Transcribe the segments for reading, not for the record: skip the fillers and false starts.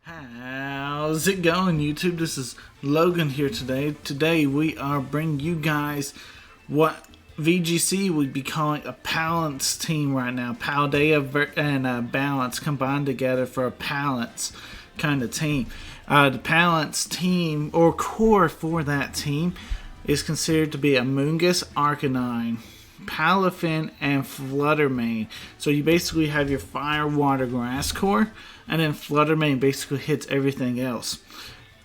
How's it going, YouTube? This is Logan here today. Today we are bringing you guys what VGC would be calling a Palance team right now. Paldea and Balance combined together for a Palance kind of team. The Palance team, or core for that team, is considered to be Amoonguss, Arcanine, Palafin, and Fluttermane. So you basically have your fire, water, grass core, and then Fluttermane basically hits everything else.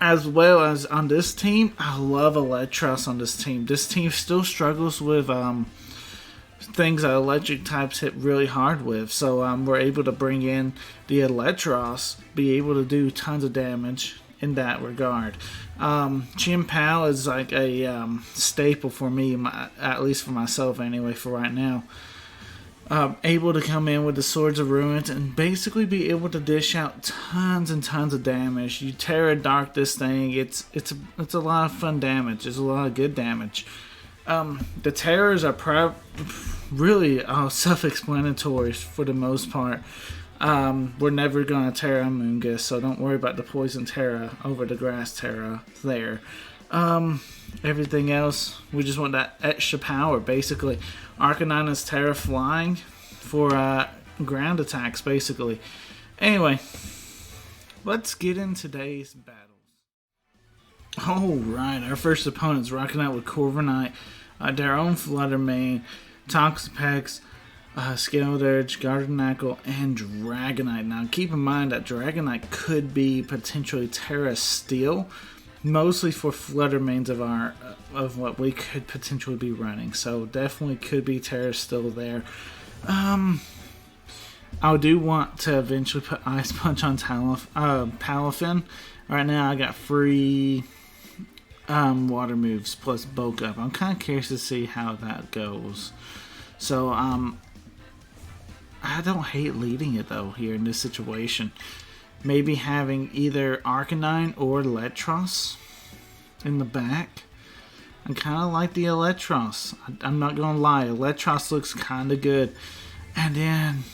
As well as on this team, I love Eelektross on this team. This team still struggles with things that electric types hit really hard with. So we're able to bring in the Eelektross, be able to do tons of damage in that regard. Chimpao is like a staple for me, at least for myself anyway, for right now. Able to come in with the Swords of Ruins and basically be able to dish out tons and tons of damage. You Terra Dark this thing, it's a lot of fun damage. It's a lot of good damage. The Terras are really self-explanatory for the most part. We're never going to Terra Amoonguss, so don't worry about the Poison Terra over the Grass Terra there. Everything else, we just want that extra power, basically. Arcanine is Terra Flying for ground attacks, basically. Anyway, let's get in today's battles. Alright, our first opponent's rocking out with Corviknight, their own Fluttermane, Toxapex, Scarlet, Gardenackle, and Dragonite. Now, keep in mind that Dragonite could be potentially Terra Steel, mostly for Fluttermanes of what we could potentially be running. So definitely could be Terra Steel there. I do want to eventually put Ice Punch on Palafin. Right now, I got free water moves plus bulk up. I'm kind of curious to see how that goes. So I don't hate leading it though here in this situation. Maybe having either Arcanine or Eelektross in the back. I kind of like the Eelektross. I'm not going to lie. Eelektross looks kind of good. And then,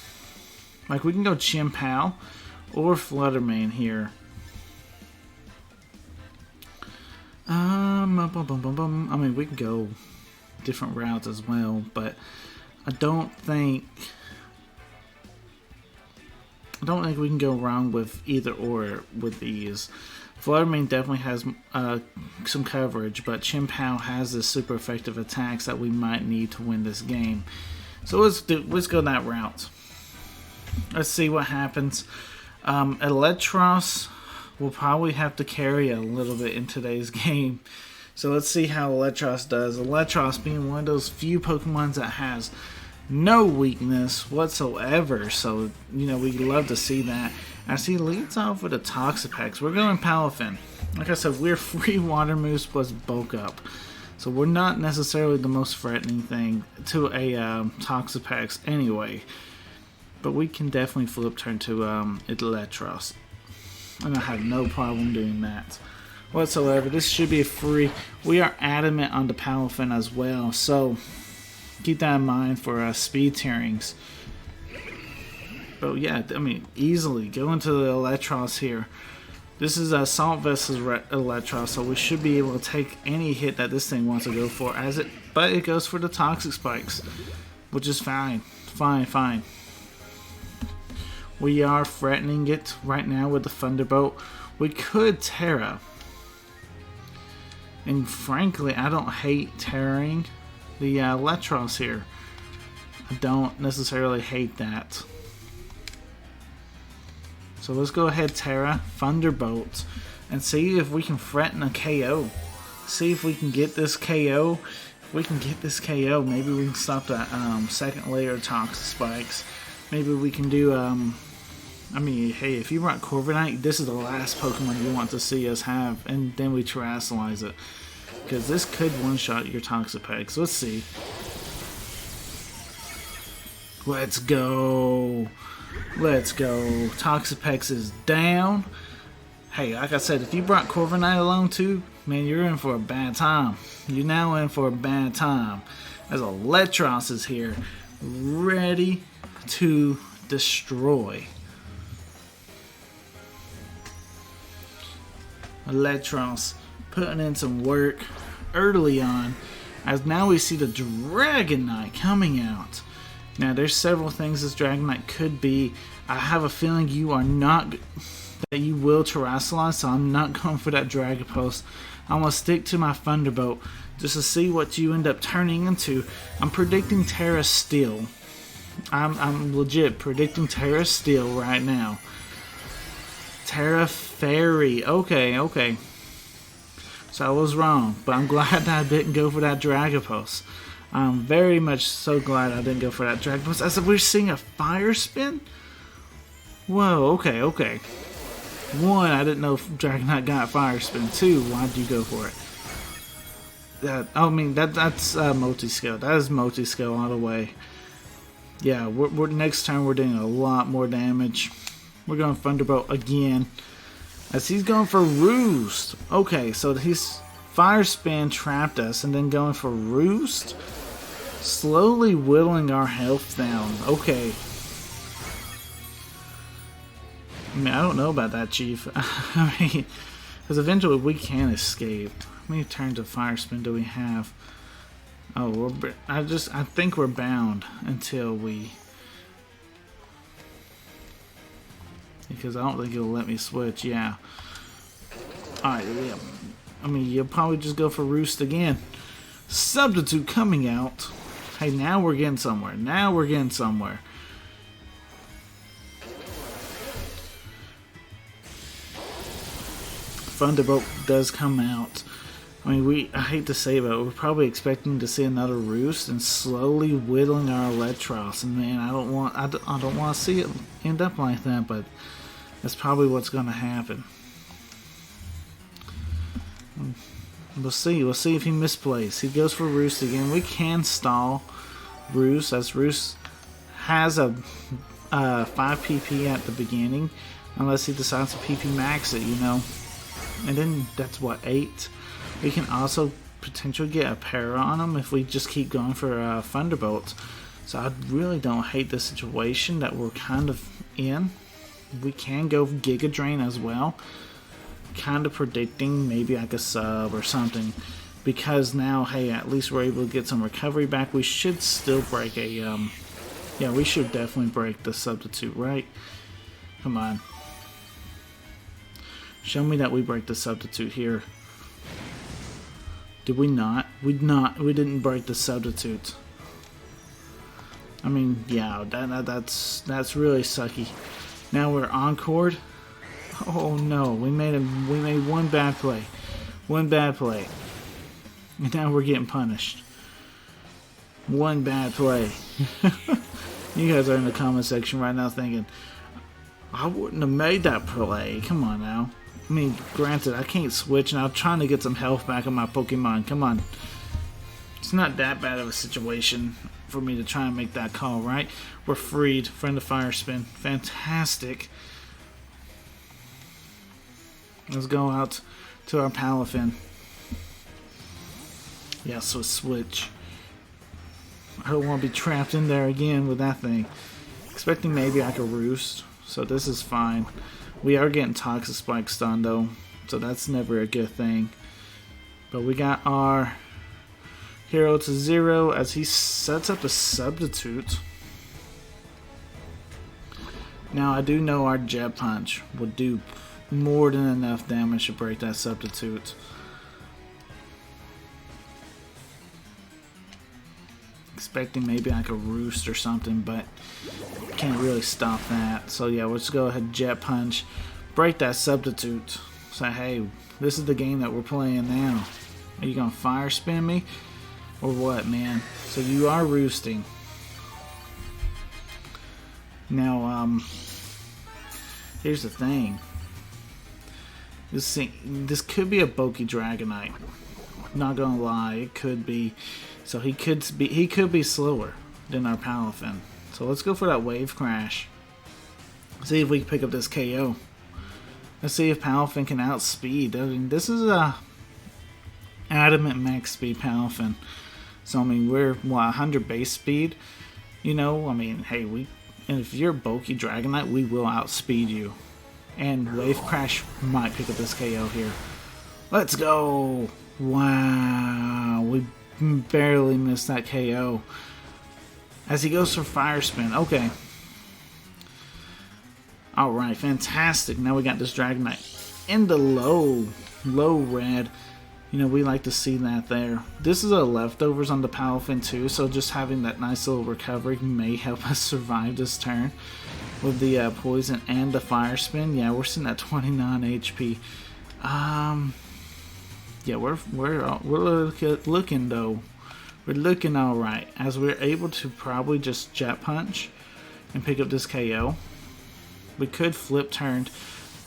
like, we can go Chimpao or Fluttermane here. I mean, we can go different routes as well, but I don't think we can go wrong with either or with these. Fluttermane definitely has some coverage, but Chimpao has the super effective attacks that we might need to win this game. So let's go that route. Let's see what happens. Eelektross will probably have to carry a little bit in today's game. So let's see how Eelektross does. Eelektross being one of those few Pokemons that has no weakness whatsoever, so we love to see that. As he leads off with a Toxapex, we're going Palafin. Like I said, we're free water moves plus bulk up, so we're not necessarily the most threatening thing to a Toxapex anyway, but we can definitely flip turn to Eelektross, and I have no problem doing that whatsoever. This should be a free. We are adamant on the Palafin as well, so keep that in mind for speed tierings. But yeah, I mean, easily go into the Eelektross here. This is a Salt Vessels Eelektross, so we should be able to take any hit that this thing wants to go for. But it goes for the Toxic Spikes, which is fine. Fine. We are threatening it right now with the Thunderbolt. We could Terra. And frankly, I don't hate Terraing the Eelektross here. I don't necessarily hate that. So let's go ahead, Terra, Thunderbolt, and see if we can threaten a KO. See if we can get this KO. If we can get this KO, maybe we can stop that second layer of Toxic Spikes. Maybe we can do, I mean, hey, if you run Corviknight, this is the last Pokemon you want to see us have, and then we terastallize it. Because this could one-shot your Toxapex. Let's see. Let's go. Toxapex is down. Hey, like I said, if you brought Corviknight along too, man, you're in for a bad time. You're now in for a bad time. As Eelektross is here, ready to destroy. Eelektross putting in some work early on, as now we see the Dragonite coming out. Now there's several things this Dragonite could be. I have a feeling you are not, that you will Terraslon, so I'm not going for that Dragapult. I'm going to stick to my Thunderbolt just to see what you end up turning into. I'm predicting Teras Steel. I'm legit predicting Teras Steel right now. Terra Fairy. Okay. So I was wrong, but I'm glad that I didn't go for that Dragapult. I'm very much so glad I didn't go for that Dragapult. As if we're seeing a Fire Spin? Whoa, okay. One, I didn't know if Dragonite got Fire Spin. Two, why'd you go for it? That's multi-scale. That is multi-scale all the way. Yeah, we're next turn we're doing a lot more damage. We're going Thunderbolt again, as he's going for Roost. Okay, so he's Fire Spin trapped us, and then going for Roost, slowly whittling our health down. Okay. I mean, I don't know about that, Chief. I mean, because eventually we can escape. How many turns of Fire Spin do we have? Oh, I think we're bound until we, because I don't think it'll let me switch. Yeah. Alright, yeah. I mean, you'll probably just go for Roost again. Substitute coming out. Hey, now we're getting somewhere. Thunderbolt does come out. I mean, I hate to say it, but we're probably expecting to see another Roost and slowly whittling our Eelektross. And man, I don't want to see it end up like that, but that's probably what's going to happen. We'll see if he misplays. He goes for Roost again. We can stall Roost, as Roost has a 5 PP at the beginning, unless he decides to PP max it, you know. And then that's what, 8. We can also potentially get a para on him if we just keep going for Thunderbolt. So I really don't hate the situation that we're kind of in. We can go Giga Drain as well. Kind of predicting maybe like a sub or something. Because now, hey, at least we're able to get some recovery back. We should still break a, yeah, we should definitely break the substitute, right? Come on. Show me that we break the substitute here. Did we not? We didn't break the substitute. I mean, yeah, that's really sucky. Now we're encored. Oh no, we made one bad play. And now we're getting punished. One bad play. You guys are in the comment section right now thinking, I wouldn't have made that play. Come on now. I mean, granted, I can't switch, and I'm trying to get some health back on my Pokemon. Come on. It's not that bad of a situation for me to try and make that call, right? We're freed. Friend of Fire Spin. Fantastic. Let's go out to our Palafin. Yeah, so switch. I don't want to be trapped in there again with that thing. Expecting maybe I could Roost, so this is fine. We are getting Toxic Spike stun though, so that's never a good thing. But we got our hero to 0 as he sets up a substitute. Now I do know our Jet Punch will do more than enough damage to break that substitute. Expecting maybe like a Roost or something, but can't really stop that. So yeah, let's go ahead and Jet Punch, break that substitute. Say, hey, this is the game that we're playing now. Are you gonna Fire Spin me or what, man? So you are roosting. Now, here's the thing. This could be a bulky Dragonite. Not gonna lie, it could be. So he could be slower than our Palafin. So let's go for that Wave Crash. See if we can pick up this KO. Let's see if Palafin can outspeed. I mean, this is a adamant max speed Palafin. So I mean, we're what, 100 base speed. You know, I mean, hey, and if you're a bulky Dragonite, we will outspeed you. And Wave Crash might pick up this KO here. Let's go. Wow, we barely missed that KO. As he goes for Fire Spin. Okay. Alright, fantastic. Now we got this Dragonite in the low red. You know, we like to see that there. This is a leftovers on the Palafin too, so just having that nice little recovery may help us survive this turn. With the poison and the Fire Spin. Yeah, we're sitting at 29 HP. Yeah, we're looking though. We're looking alright, as we're able to probably just Jet Punch and pick up this KO. We could flip turned,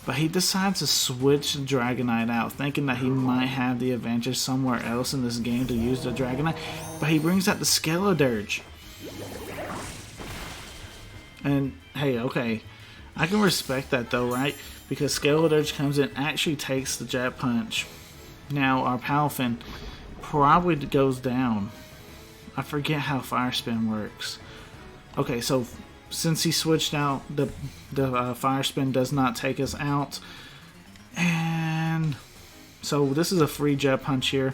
but he decides to switch the Dragonite out, thinking that he might have the advantage somewhere else in this game to use the Dragonite, but he brings out the Skeledirge. And hey, okay, I can respect that though, right? Because Skeledirge comes in, actually takes the Jet Punch. Now our Palafin probably goes down. I forget how Fire Spin works. Okay, so since he switched out, the Fire Spin does not take us out. And so this is a free Jet Punch here.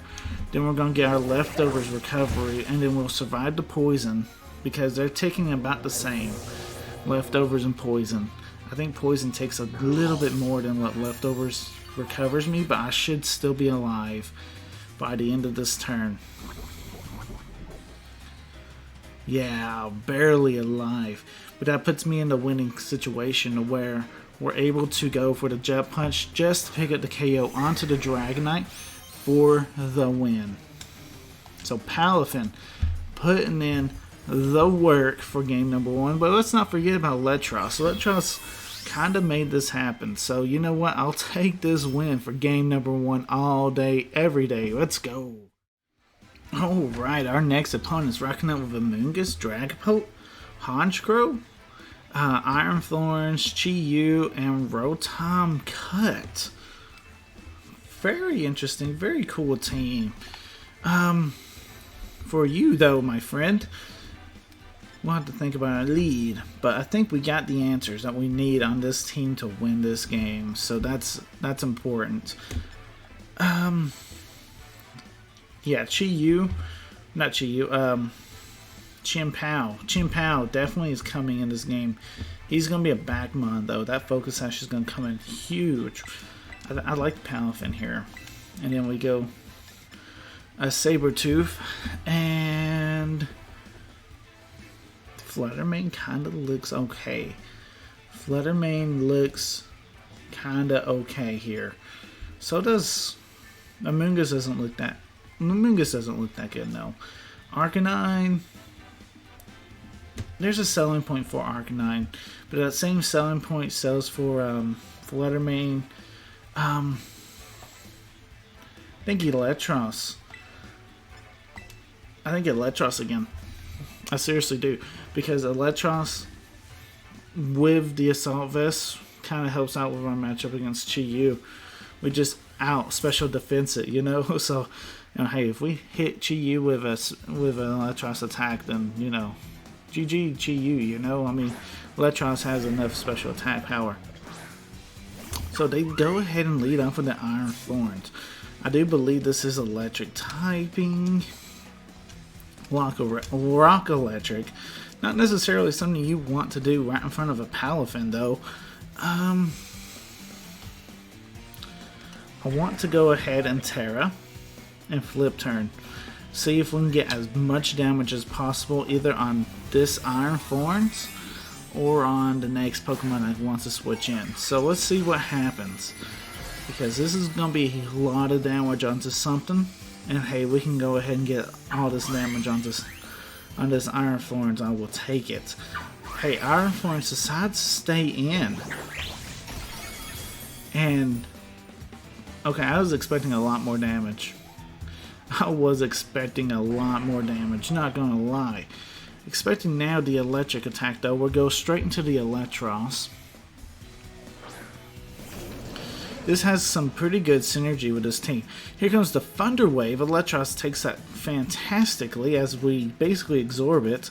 Then we're going to get our leftovers recovery, and then we'll survive the poison because they're taking about the same. Leftovers and poison. I think poison takes a little bit more than what leftovers recovers me, but I should still be alive by the end of this turn. Yeah, barely alive. But that puts me in the winning situation where we're able to go for the Jet Punch just to pick up the KO onto the Dragonite for the win. So Palafin putting in the work for game number 1. But let's not forget about Eelektross. Eelektross kind of made this happen. So you know what? I'll take this win for game number 1 all day, every day. Let's go. Alright, our next opponent is rocking up with Amoonguss, Dragapult, Honchkrow, Iron Thorns, Chi-Yu, and Rotom Cut. Very interesting, very cool team. For you though, my friend, we'll have to think about a lead, but I think we got the answers that we need on this team to win this game, so that's important. Yeah, Chi-Yu, not Chi-Yu, Chien-Pao. Chien-Pao definitely is coming in this game. He's going to be a backmon though. That Focus Sash is going to come in huge. I like the Palafin here. And then we go a Sabertooth, and Fluttermane kind of looks okay. Fluttermane looks kind of okay here. So does Amoonguss. Amoonguss doesn't look that good, no. Arcanine, there's a selling point for Arcanine, but that same selling point sells for Fluttermane. I think Eelektross. I think Eelektross again. I seriously do, because Eelektross with the Assault Vest kind of helps out with our matchup against Chi-Yu. We just out special defense it, you know. So, you know, hey, if we hit Chi-Yu with an Eelektross attack, then, you know, GG Chi-Yu, you know. I mean, Eelektross has enough special attack power. So they go ahead and lead off with the Iron Thorns. I do believe this is electric typing. Rock electric. Not necessarily something you want to do right in front of a Palafin, though. I want to go ahead and Tera and flip turn. See if we can get as much damage as possible either on this Iron Thorns or on the next Pokemon that wants to switch in. So let's see what happens, because this is going to be a lot of damage onto something, and hey, we can go ahead and get all this damage on this Iron Thorns. I will take it. Hey, Iron Thorns decides to stay in, and okay, I was expecting a lot more damage. Not gonna lie. Expecting now the electric attack though. We'll go straight into the Eelektross. This has some pretty good synergy with this team. Here comes the Thunder Wave. Eelektross takes that fantastically as we basically absorb it.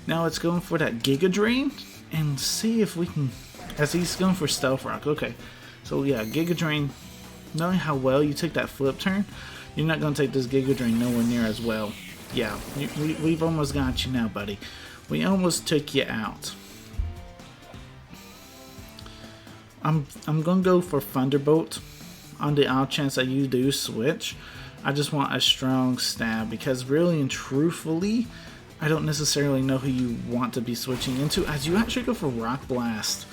Now it's going for that Giga Drain and see if we can, as he's going for Stealth Rock. Okay, so yeah, Giga Drain knowing how well you took that flip turn, you're not going to take this Giga Drain nowhere near as well. Yeah, we've almost got you now, buddy. We almost took you out. I'm going to go for Thunderbolt on the odd chance that you do switch. I just want a strong stab because really and truthfully, I don't necessarily know who you want to be switching into, as you actually go for Rock Blast.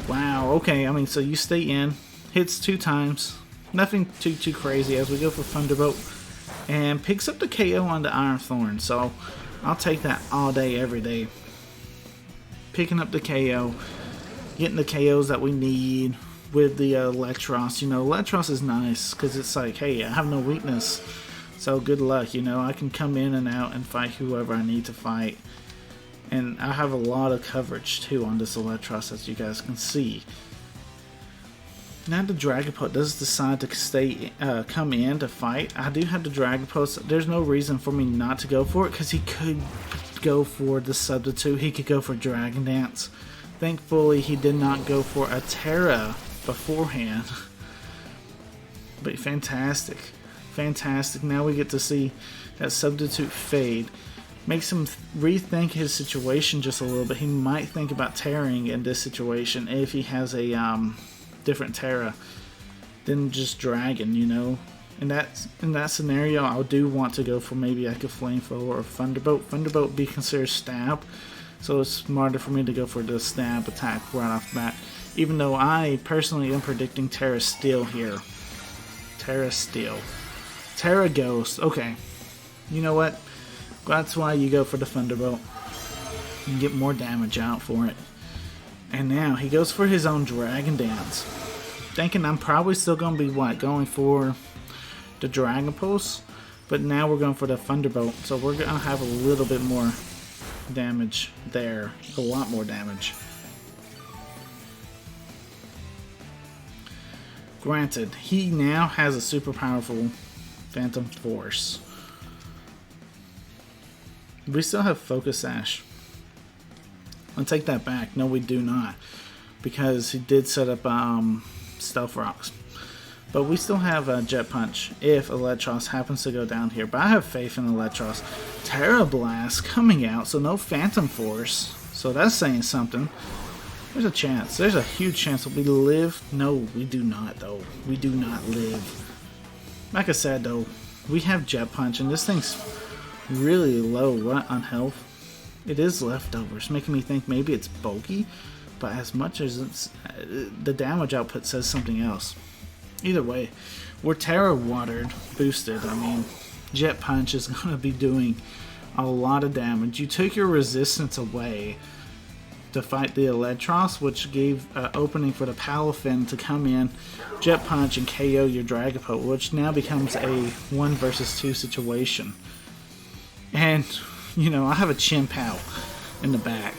Wow, okay, I mean, so you stay in, hits 2 times, nothing too crazy as we go for Thunderbolt, and picks up the KO on the Iron Thorn, so I'll take that all day, every day. Picking up the KO, getting the KOs that we need with the Eelektross. You know, Eelektross is nice, because it's like, hey, I have no weakness. So good luck, you know, I can come in and out and fight whoever I need to fight. And I have a lot of coverage too on this Eelektross, as you guys can see. Now the Dragapult does decide to come in to fight. I do have the Dragapult. There's no reason for me not to go for it, because he could go for the substitute. He could go for Dragon Dance. Thankfully he did not go for a Tera beforehand. But fantastic. Fantastic. Now we get to see that substitute fade. Makes him rethink his situation just a little bit. He might think about tearing in this situation if he has a different Tera than just Dragon, you know. In that scenario, I do want to go for maybe like a Flamethrower or Thunderbolt. Thunderbolt be considered stab, so it's smarter for me to go for the stab attack right off the bat. Even though I personally am predicting Tera Steel here. Tera Steel. Tera Ghost. Okay. You know what? That's why you go for the Thunderbolt. You can get more damage out for it. And now he goes for his own Dragon Dance. Thinking I'm probably still going to be, going for the Dragon Pulse. But now we're going for the Thunderbolt. So we're going to have a little bit more damage there. A lot more damage. Granted, he now has a super powerful Phantom Force. We still have Focus Sash. I'll take that back. No, we do not. Because he did set up Stealth Rocks. But we still have Jet Punch if Eelektross happens to go down here. But I have faith in Eelektross. Terra Blast coming out, so no Phantom Force. So that's saying something. There's a chance. There's a huge chance that we live. No, we do not, though. We do not live. Like I said, though, we have Jet Punch, and this thing's really low on health. It is leftovers, making me think maybe it's bulky, but as much as it's the damage output says something else. Either way, we're Terra Watered, boosted. I mean, Jet Punch is going to be doing a lot of damage. You took your resistance away to fight the Eelektross, which gave opening for the Palance to come in, Jet Punch, and KO your Dragapult, which now becomes a 1 versus 2 situation. And, you know, I have a Chimpao in the back.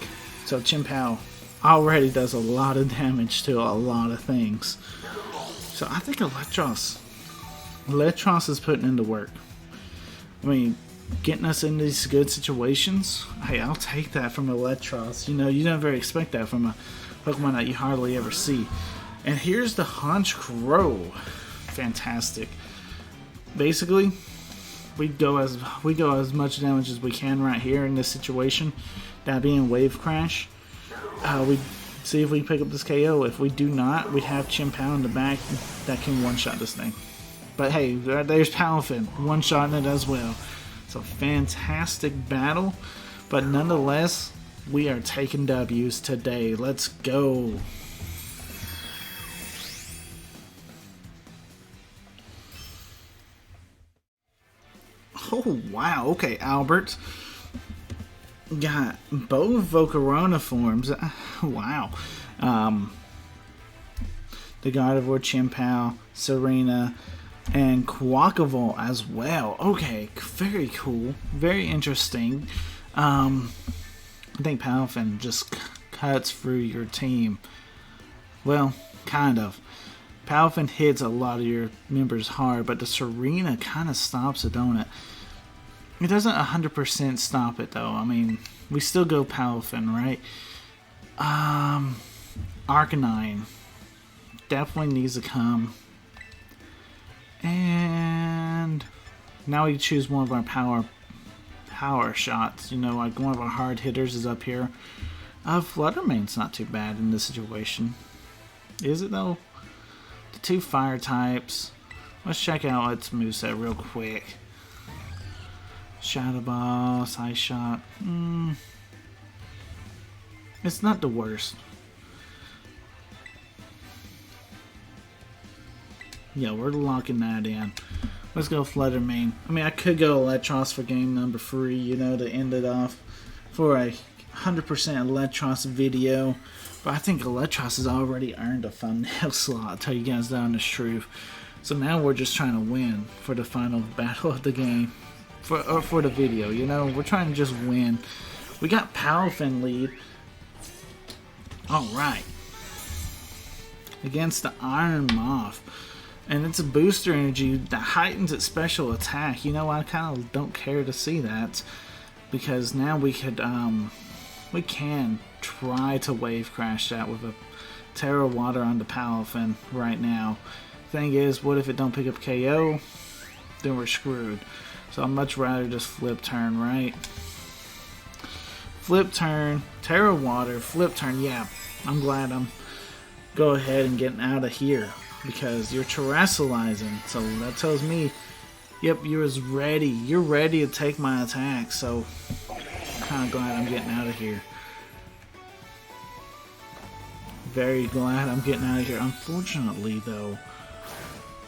So Chimpao already does a lot of damage to a lot of things. So I think Eelektross is putting in the work. I mean, getting us in these good situations, hey, I'll take that from Eelektross. You know, you never expect that from a Pokemon that you hardly ever see. And here's the Hunch Crow. Fantastic. Basically, we go as much damage as we can right here in this situation. That being Wave Crash. We see if we pick up this KO. If we do not, we have Chimpao in the back that can one-shot this thing. But hey, there's Palance, one-shotting it as well. So fantastic battle, but nonetheless, we are taking W's today. Let's go. Oh wow, okay, Albert got both Volcarona forms. Wow. The Gardevoir, Chimpao, Serena, and Quackavolt as well. Okay, very cool, very interesting. I think Palance just cuts through your team. Well, kind of. Palance hits a lot of your members hard, but the Serena kind of stops it, don't it? It doesn't 100% stop it, though. I mean, we still go Palance, right? Arcanine definitely needs to come. And now we choose one of our power shots. You know, like one of our hard hitters is up here. Flutter Mane's not too bad in this situation. Is it though? The 2 fire types. Let's check out its moveset real quick. Shadow Ball, Side Shot. It's not the worst. Yeah, we're locking that in. Let's go Flutter Mane. I mean, I could go Eelektross for game number 3, you know, to end it off for a 100% Eelektross video. But I think Eelektross has already earned a thumbnail slot. I'll tell you guys the honest truth. So now we're just trying to win for the final battle of the game. For the video, you know. We're trying to just win. We got Palance lead. Alright. Against the Iron Moth. And it's a booster energy that heightens its special attack. You know, I kind of don't care to see that. Because now we can try to wave crash that with a Terra Water on the Palance right now. Thing is, what if it don't pick up KO? Then we're screwed. So I'd much rather just flip turn, right? Flip turn, Terra Water, flip turn. Yeah, I'm glad I'm go ahead and getting out of here because you're terrestrializing. So that tells me, yep, you're ready. You're ready to take my attack. So I'm kind of glad I'm getting out of here. Very glad I'm getting out of here. Unfortunately, though,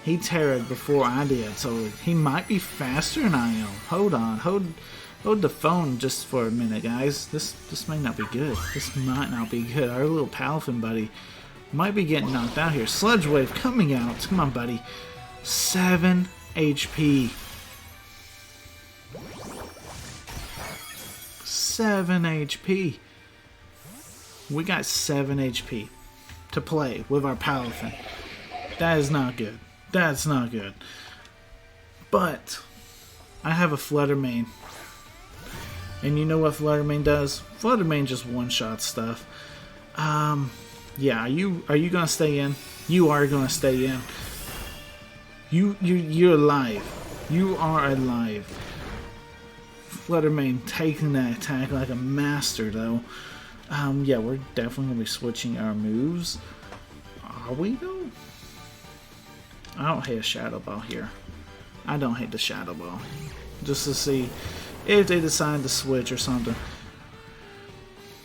he terrored before I did, so he might be faster than I am. Hold on, hold the phone just for a minute, guys. This may not be good. This might not be good. Our little Palance buddy might be getting knocked out here. Sludge Wave coming out. Come on, buddy. 7 HP. 7 HP. We got 7 HP to play with our Palance. That is not good. That's not good. But I have a Flutter Mane. And you know what Flutter Mane does? Flutter Mane just one-shot stuff. Yeah, are you gonna stay in? You are gonna stay in. You're alive. You are alive. Flutter Mane taking that attack like a master though. Yeah, we're definitely gonna be switching our moves. Are we though? I don't hate a Shadow Ball here. I don't hate the Shadow Ball. Just to see if they decide to switch or something.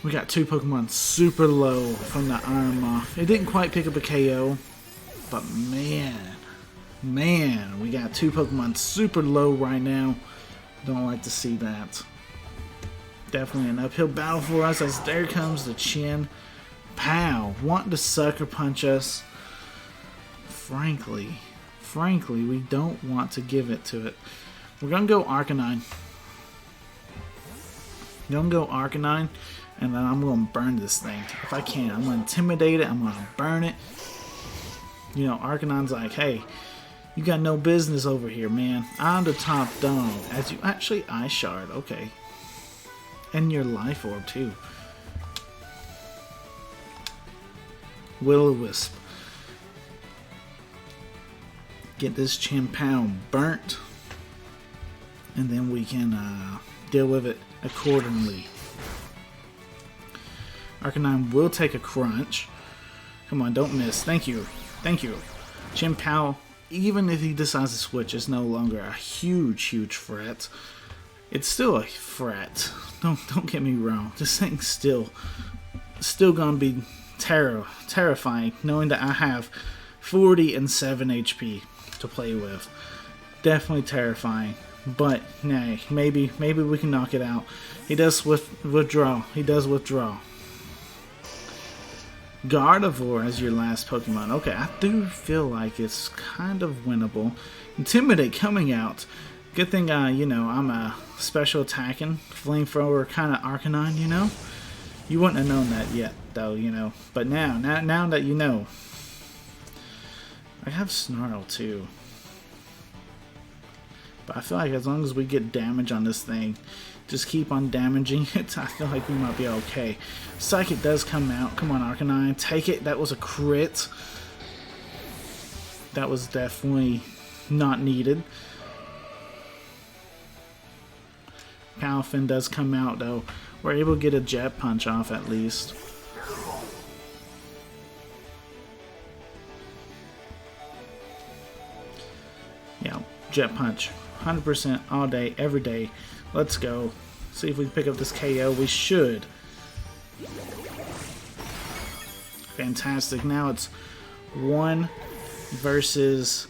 We got 2 Pokemon super low from the Iron Moth. It didn't quite pick up a KO. But man, we got 2 Pokemon super low right now. Don't like to see that. Definitely an uphill battle for us as there comes the Chin. Pow! Wanting to sucker punch us. Frankly, we don't want to give it to it. We're going to go Arcanine. And then I'm going to burn this thing. If I can, I'm going to intimidate it. I'm going to burn it. You know, Arcanine's like, hey, you got no business over here, man. I'm the top dog. As you actually Ice Shard, okay. And your Life Orb, too. Will-O-Wisp. Get this Chimpound burnt. And then we can deal with it accordingly. Arcanine will take a crunch. Come on, don't miss. Thank you. Chimpow, even if he decides to switch, is no longer a huge threat. It's still a threat. Don't get me wrong. This thing's still gonna be terrifying, knowing that I have 40 and 7 HP to play with. Definitely terrifying. But nay, maybe we can knock it out. He does withdraw. Gardevoir as your last Pokemon. Okay, I do feel like it's kind of winnable. Intimidate coming out. Good thing, you know, I'm a special attacking flamethrower kind of Arcanine, you know? You wouldn't have known that yet, though, you know. But now that you know. I have Snarl, too. But I feel like as long as we get damage on this thing, just keep on damaging it, I feel like we might be okay. Psychic does come out. Come on, Arcanine. Take it. That was a crit. That was definitely not needed. Palafin does come out though. We're able to get a Jet Punch off at least. Yeah, Jet Punch. 100% all day, every day. Let's go. See if we can pick up this KO. We should. Fantastic. Now it's 1 versus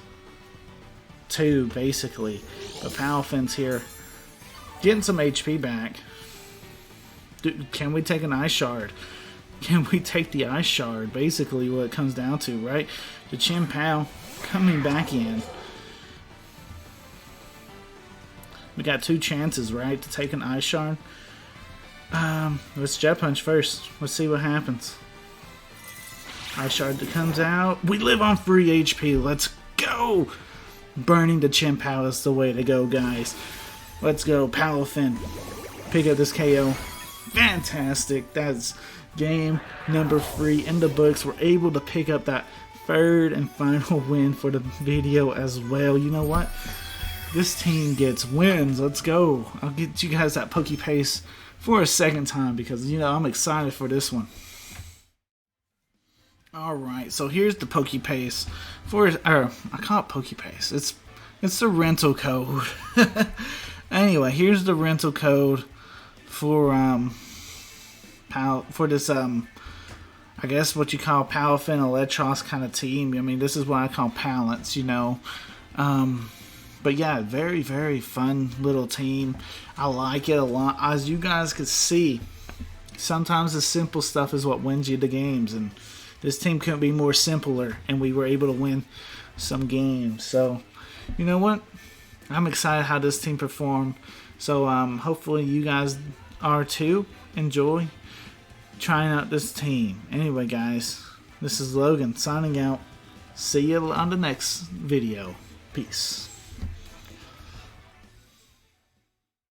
2, basically. The Palafin's here. Getting some HP back. Dude, can we take an Ice Shard? Can we take the Ice Shard? Basically what it comes down to, right? The Chien-Pao coming back in. We got 2 chances, right, to take an Ice Shard. Let's Jet Punch first. Let's see what happens. Ice Shard that comes out. We live on free HP. Let's go! Burning the Chien-Pao is the way to go, guys. Let's go, Palafin. Pick up this KO. Fantastic. That's game number 3 in the books. We're able to pick up that 3rd and final win for the video as well. You know what? This team gets wins. Let's go. I'll get you guys that Poke Pace for a second time because, you know, I'm excited for this one. Alright, so here's the Poke Pace. I call it Poke Pace. It's the rental code. Anyway, here's the rental code for this I guess what you call Palafin Eelektross kind of team. I mean, this is what I call Palance, you know. But yeah, very, very fun little team. I like it a lot. As you guys can see, sometimes the simple stuff is what wins you the games, and this team couldn't be more simpler, and we were able to win some games. So, you know what? I'm excited how this team performed. So, hopefully you guys are too. Enjoy trying out this team. Anyway, guys, this is Logan signing out. See you on the next video. Peace.